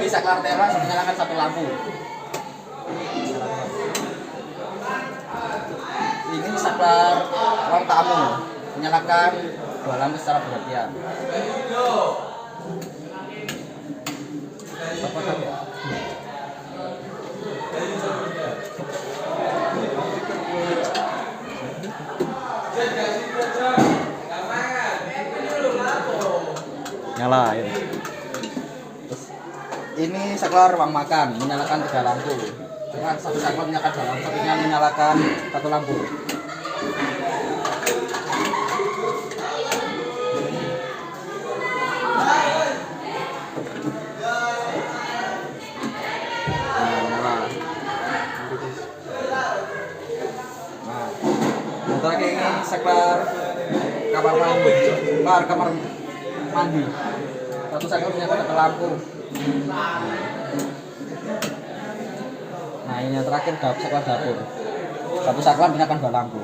saklar teras menyalakan satu lampu. Ini saklar ruang tamu menyalakan dua lampu secara bergantian. Apa tadi ya? Nyala ya. Terus, ini saklar ruang makan menyalakan 3 lampu. Dengan satu saklar menyalakan 2 lampu, satunya menyalakan 1 lampu. Nah, terakhir ini saklar kamar mandi. Satu saklar menyalakan 1 lampu. Nah, ini yang terakhir saklar dapur. Satu saklar menyalakan 2 lampu.